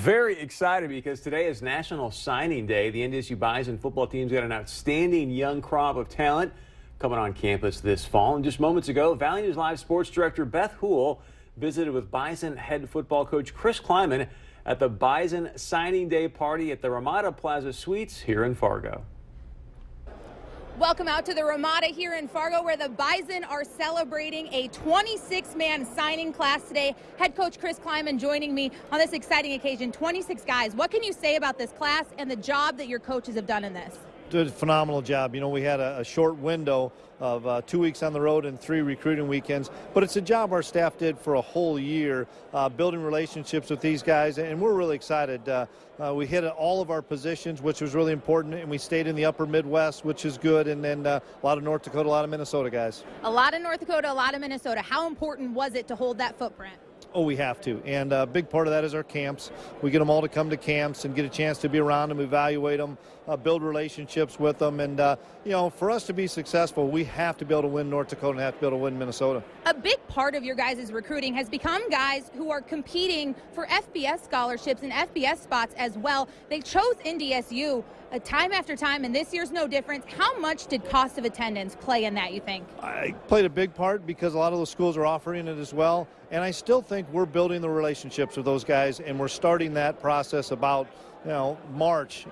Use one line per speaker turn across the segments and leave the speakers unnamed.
Very excited because today is National Signing Day. The NDSU Bison football team's got an outstanding young crop of talent coming on campus this fall. And just moments ago, Valley News Live sports director Beth Houle visited with Bison head football coach Chris Kleiman at the Bison Signing Day party at the Ramada Plaza Suites here in Fargo.
Welcome out to the Ramada here in Fargo, where the Bison are celebrating a 26-man signing class today. Head coach Chris Kleiman joining me on this exciting occasion. 26 guys. What can you say about this class and the job that your coaches have done in this?
Did a phenomenal job. You know, we had a short window of 2 weeks on the road and 3 recruiting weekends, but it's a job our staff did for a whole year, building relationships with these guys, and we're really excited. We hit all of our positions, which was really important, and we stayed in the upper Midwest, which is good, and then a lot of North Dakota, a lot of Minnesota guys.
A lot of North Dakota, a lot of Minnesota. How important was it to hold that footprint?
Oh, we have to, and a big part of that is our camps. We get them all to come to camps and get a chance to be around them, evaluate them, build relationships with them, and you know, for us to be successful, we have to be able to win North Dakota and have to be able to win Minnesota.
A big part of your guys' recruiting has become guys who are competing for FBS scholarships and FBS spots as well. They chose NDSU time after time, and this year's no different. How much did cost of attendance play in that, you think?
I played a big part because a lot of those schools are offering it as well, and I still think we're building the relationships with those guys, and we're starting that process about, you know, March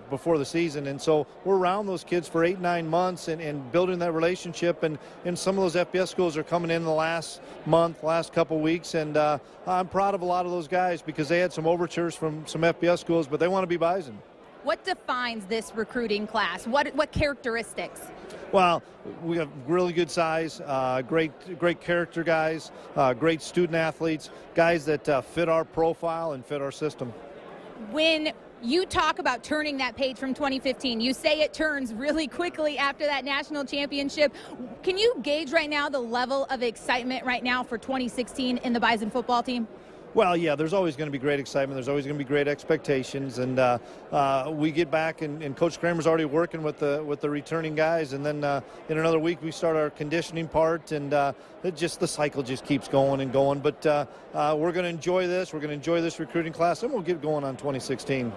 before the season, and so we're around those kids for 8-9 months and building that relationship, and some of those FBS schools are coming in the last month, last couple weeks, and I'm proud of a lot of those guys because they had some overtures from some FBS schools, but they want to be Bison.
What defines this recruiting class? What characteristics?
Well, we have really good size, great character guys, great student athletes, guys that fit our profile and fit our system.
When you talk about turning that page from 2015, you say it turns really quickly after that national championship. Can you gauge right now the level of excitement right now for 2016 in the Bison football team?
Well, yeah, there's always going to be great excitement. There's always going to be great expectations, and we get back, and Coach Kramer's already working with the returning guys, and then in another week we start our conditioning part, and the cycle just keeps going and going. But we're going to enjoy this. We're going to enjoy this recruiting class, and we'll get going on 2016.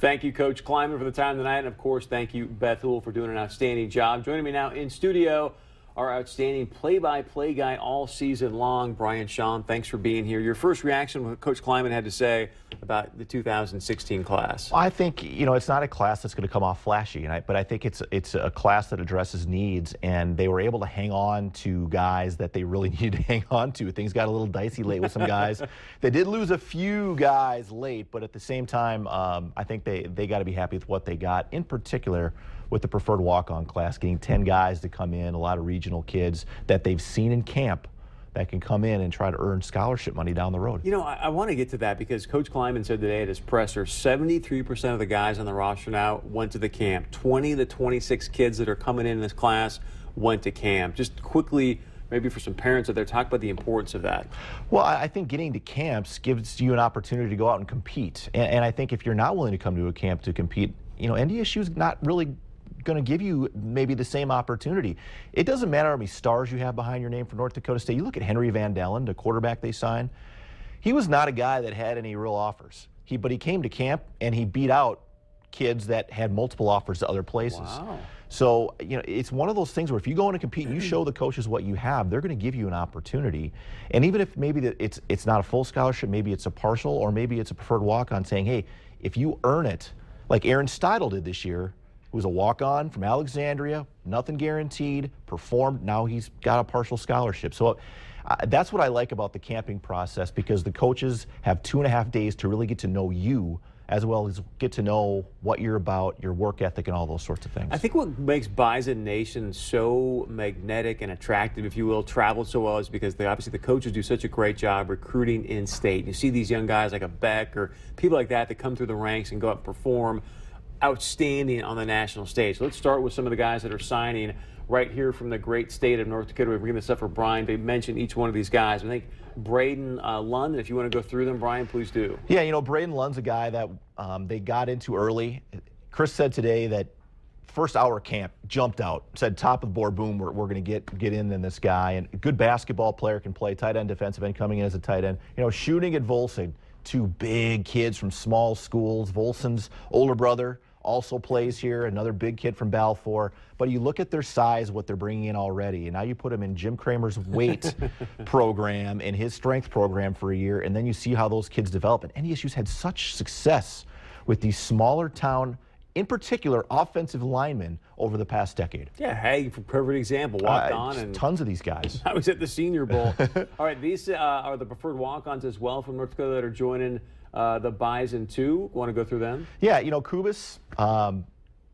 Thank you, Coach Kleiman, for the time tonight, and of course, thank you, Beth Houle, for doing an outstanding job. Joining me now in studio, our outstanding play-by-play guy all season long, Brian Shawn. Thanks for being here. Your first reaction, what Coach Kleiman had to say about the 2016 class?
I think, you know, it's not a class that's going to come off flashy, but I think it's a class that addresses needs, and they were able to hang on to guys that they really needed to hang on to. Things got a little dicey late with some guys. They did lose a few guys late, but at the same time, I think they got to be happy with what they got, in particular with the preferred walk-on class, getting 10 guys to come in, a lot of regional kids that they've seen in camp that can come in and try to earn scholarship money down the road.
You know, I want to get to that because Coach Kleiman said today at his presser, 73% of the guys on the roster now went to the camp. 20 of the 26 kids that are coming in this class went to camp. Just quickly, maybe for some parents out there, talk about the importance of that.
Well, I think getting to camps gives you an opportunity to go out and compete. And I think if you're not willing to come to a camp to compete, you know, NDSU's not really going to give you maybe the same opportunity. It doesn't matter how many stars you have behind your name for North Dakota State. You look at Henry Van Dellen, the quarterback they signed. He was not a guy that had any real offers. But he came to camp and he beat out kids that had multiple offers to other places.
Wow.
So, you know, it's one of those things where if you go in and compete and you show the coaches what you have, they're going to give you an opportunity. And even if maybe it's not a full scholarship, maybe it's a partial, or maybe it's a preferred walk-on, saying, hey, if you earn it, like Aaron Steidel did this year, who was a walk-on from Alexandria, nothing guaranteed, performed, now he's got a partial scholarship. So that's what I like about the camping process, because the coaches have 2.5 days to really get to know you, as well as get to know what you're about, your work ethic, and all those sorts of things.
I think what makes Bison Nation so magnetic and attractive, if you will, travel so well, is because obviously the coaches do such a great job recruiting in-state. You see these young guys like a Beck or people like that come through the ranks and go out and perform outstanding on the national stage. Let's start with some of the guys that are signing right here from the great state of North Dakota. We're bringing this up for Brian to mention each one of these guys. I think Braden Lund, if you want to go through them, Brian, please do.
Yeah, you know, Braden Lund's a guy that they got into early. Chris said today that first hour of camp, jumped out, said top of the board, boom, we're going to get in this guy. And a good basketball player, can play tight end, defensive end, coming in as a tight end. You know, shooting at Volsing, two big kids from small schools. Volson's older brother also plays here, another big kid from Balfour. But you look at their size, what they're bringing in already, and now you put them in Jim Kramer's weight program and his strength program for a year, and then you see how those kids develop. And NDSU's had such success with these smaller town, in particular, offensive linemen over the past decade.
Yeah, hey, perfect example. Walked on, and
tons of these guys.
I was at the Senior Bowl. All right, these are the preferred walk-ons as well from North Dakota that are joining the Bison too. Want to go through them?
Yeah, you know, Kubis,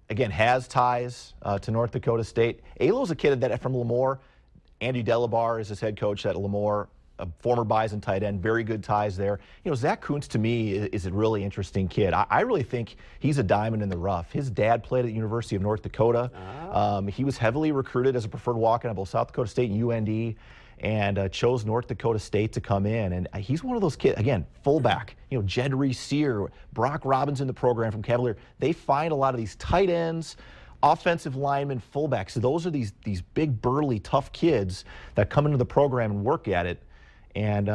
again, has ties to North Dakota State. Alo's a kid that from Lemoore. Andy Delabar is his head coach at Lemoore. A former Bison tight end, very good ties there. You know, Zach Kuntz to me is a really interesting kid. I really think he's a diamond in the rough. His dad played at the University of North Dakota. He was heavily recruited as a preferred walk-on at both South Dakota State and UND, and chose North Dakota State to come in. And he's one of those kids, again, fullback. You know, Jed Reese-Sear, Brock Robbins in the program from Cavalier. They find a lot of these tight ends, offensive linemen, fullbacks. So those are these big, burly, tough kids that come into the program and work at it. And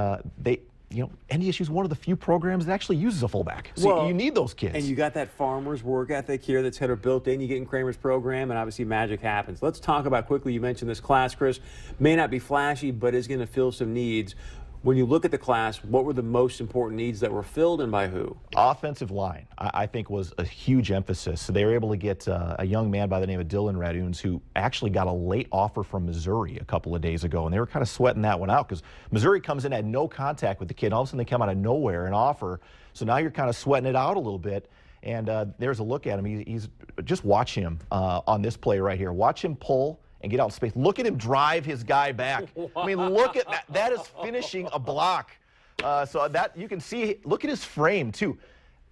you know, NDSU is one of the few programs that actually uses a fullback. So well, you need those kids.
And you got that farmer's work ethic here that's kind of built in. You get in Kramer's program, and obviously magic happens. Let's talk about quickly, you mentioned this class, Chris. May not be flashy, but is going to fill some needs. When you look at the class, what were the most important needs that were filled, and by who?
Offensive line, I think, was a huge emphasis. So they were able to get a young man by the name of Dylan Raduns, who actually got a late offer from Missouri a couple of days ago, and they were kind of sweating that one out because Missouri comes in, had no contact with the kid, and all of a sudden they come out of nowhere and offer. So now you're kind of sweating it out a little bit. And there's a look at him. He's just watch him on this play right here. Watch him pull and get out in space. Look at him drive his guy back. Wow. I mean, look at that. That is finishing a block. So that you can see, look at his frame too.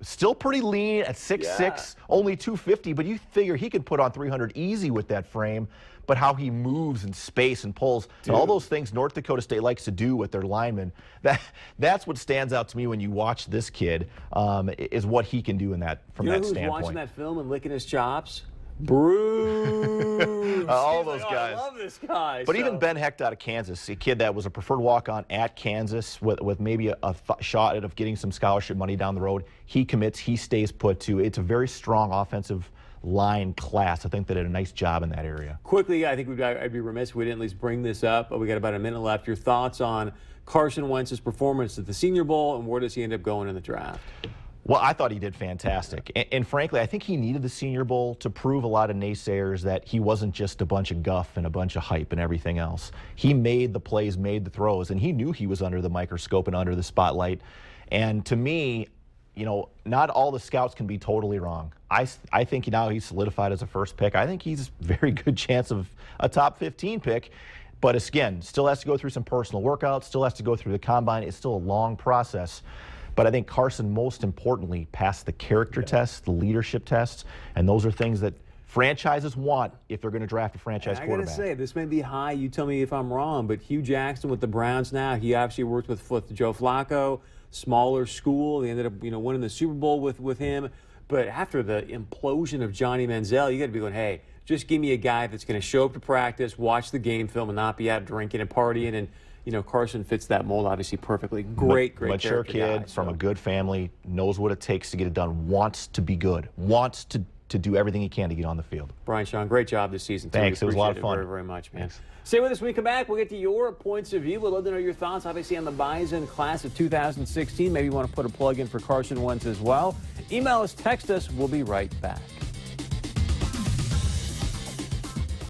Still pretty lean at 6'6", only 250, but you figure he could put on 300 easy with that frame. But how he moves in space and pulls, and all those things North Dakota State likes to do with their linemen, that's what stands out to me when you watch this kid, is what he can do in that, from that standpoint.
Who's watching that film and licking his chops? Bruce.
All those guys.
I love this guy.
But even Ben Hecht out of Kansas, a kid that was a preferred walk-on at Kansas with maybe a shot at getting some scholarship money down the road, he commits, he stays put too. It's a very strong offensive line class. I think they did a nice job in that area.
Quickly, I think I'd be remiss if we didn't at least bring this up. We got about a minute left. Your thoughts on Carson Wentz's performance at the Senior Bowl, and where does he end up going in the draft?
Well, I thought he did fantastic. And frankly, I think he needed the Senior Bowl to prove a lot of naysayers that he wasn't just a bunch of guff and a bunch of hype and everything else. He made the plays, made the throws, and he knew he was under the microscope and under the spotlight. And to me, you know, not all the scouts can be totally wrong. I think now he's solidified as a first pick. I think he's a very good chance of a top 15 pick. But again, still has to go through some personal workouts, still has to go through the combine. It's still a long process. But I think Carson, most importantly, passed the character test, the leadership tests, and those are things that franchises want if they're going to draft a franchise quarterback.
I got to say, this may be high. You tell me if I'm wrong, but Hugh Jackson with the Browns now, he actually worked with Joe Flacco, smaller school. They ended up, winning the Super Bowl with him. But after the implosion of Johnny Manziel, you got to be going, hey, just give me a guy that's going to show up to practice, watch the game film, and not be out drinking and partying. And Carson fits that mold obviously perfectly. Great
mature kid from a good family, knows what it takes to get it done, wants to be good, wants to do everything he can to get on the field.
Brian Sean, great job this season.
Thanks. It was a lot of fun.
Very, very much, man.
Thanks.
Stay with us when we come back. We'll get to your points of view. We'd love to know your thoughts, obviously, on the Bison class of 2016. Maybe you want to put a plug in for Carson Wentz as well. Email us, text us. We'll be right back.